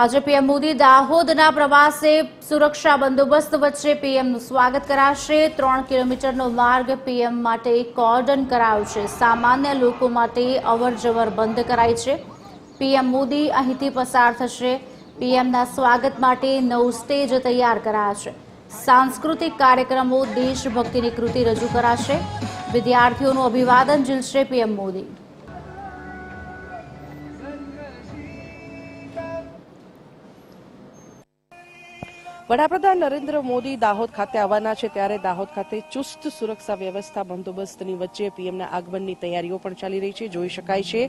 આજે પીએમ મોદી દાહોદના પ્રવાસે સુરક્ષા બંદોબસ્ત વચ્ચે પીએમનું સ્વાગત કરાશે। 3 કિલોમીટરનો માર્ગ પીએમ માટે કોર્ડન કરાયો છે। સામાન્ય લોકો માટે અવરજવર બંધ કરાઈ છે। પીએમ મોદી અહીંથી પસાર થશે। પીએમના સ્વાગત માટે 9 સ્ટેજ તૈયાર કરાયા છે। સાંસ્કૃતિક કાર્યક્રમો, દેશભક્તિની કૃતિ રજૂ કરાશે। વિદ્યાર્થીઓનું અભિવાદન ઝીલશે પીએમ મોદી। વડાપ્રધાન નરેન્દ્ર મોદી દાહોદ ખાતે આવવાના છે, ત્યારે દાહોદ ખાતે ચુસ્ત સુરક્ષા વ્યવસ્થા બંદોબસ્તની વચ્ચે પીએમના આગમનની તૈયારીઓ પણ ચાલી રહી છે। જોઈ શકાય છે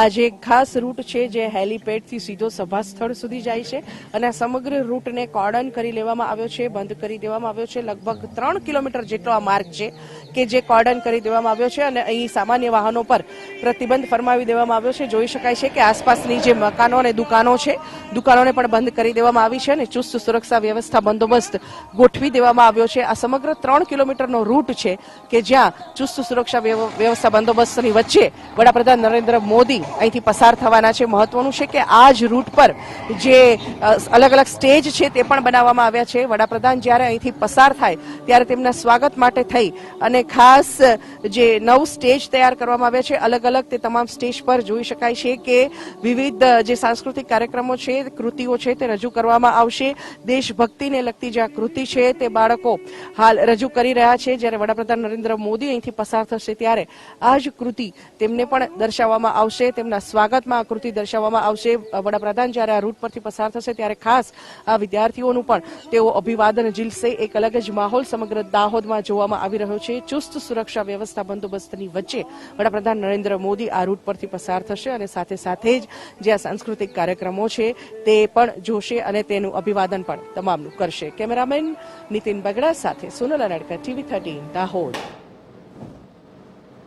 આ જે ખાસ રૂટ છે જે હેલીપેડથી સીધો સભા સ્થળ સુધી જાય છે અને આ સમગ્ર રૂટને કોર્ડન કરી લેવામાં આવ્યો છે, બંધ કરી દેવામાં આવ્યો છે। લગભગ 3 કિલોમીટર જેટલો આ માર્ગ છે કે જે કોર્ડન કરી દેવામાં આવ્યો છે અને અહીં સામાન્ય વાહનો પર પ્રતિબંધ ફરમાવી દેવામાં આવ્યો છે। જોઈ શકાય છે કે આસપાસની જે મકાનો અને દુકાનો છે, દુકાનોને પણ બંધ કરી દેવામાં આવી છે અને ચુસ્ત સુરક્ષા વ્યવસ્થા બંદોબસ્ત ગોઠવી દેવામાં આવ્યો છે। આ સમગ્ર 3 કિલોમીટરનો રૂટ છે કે જ્યાં ચુસ્ત સુરક્ષા વ્યવસ્થા બંદોબસ્તની વચ્ચે વડાપ્રધાન નરેન્દ્ર મોદી અહીંથી પસાર થવાના છે। મહત્વનું છે કે આ જ રૂટ પર જે અલગ અલગ સ્ટેજ છે તે પણ બનાવવામાં આવ્યા છે। વડાપ્રધાન જ્યારે અહીંથી પસાર થાય ત્યારે તેમના સ્વાગત માટે થઈ અને ખાસ જે 9 સ્ટેજ તૈયાર કરવામાં આવ્યા છે, અલગ અલગ તે તમામ સ્ટેજ પર જોઈ શકાય છે કે વિવિધ જે સાંસ્કૃતિક કાર્યક્રમો છે, કૃતિઓ છે તે રજૂ કરવામાં આવશે। દેશભક્તિને લગતી જે કૃતિ છે તે બાળકો હાલ રજૂ કરી રહ્યા છે। જ્યારે વડાપ્રધાન નરેન્દ્ર મોદી અહીંથી પસાર થશે ત્યારે આ જ કૃતિ તેમને પણ દર્શાવવામાં આવશે, તેમના સ્વાગતમાં આ કૃતિ દર્શાવવામાં આવશે। વડાપ્રધાન જ્યારે આ રૂટ પરથી પસાર થશે ત્યારે ખાસ આ વિદ્યાર્થીઓનું પણ તેઓ અભિવાદન ઝીલશે। એક અલગ જ માહોલ સમગ્ર દાહોદમાં જોવામાં આવી રહ્યો છે। ચુસ્ત સુરક્ષા વ્યવસ્થા બંદોબસ્તની વચ્ચે વડાપ્રધાન નરેન્દ્ર મોદી આ રૂટ પરથી પસાર થશે અને સાથે સાથે જ જે આ સાંસ્કૃતિક કાર્યક્રમો છે તે પણ જોશે અને તેનું અભિવાદન પણ તમામનું કરશે। કેમેરામેન નીતિન બગડા સાથે સોનલ અનાડકર, TV13 દાહોદ।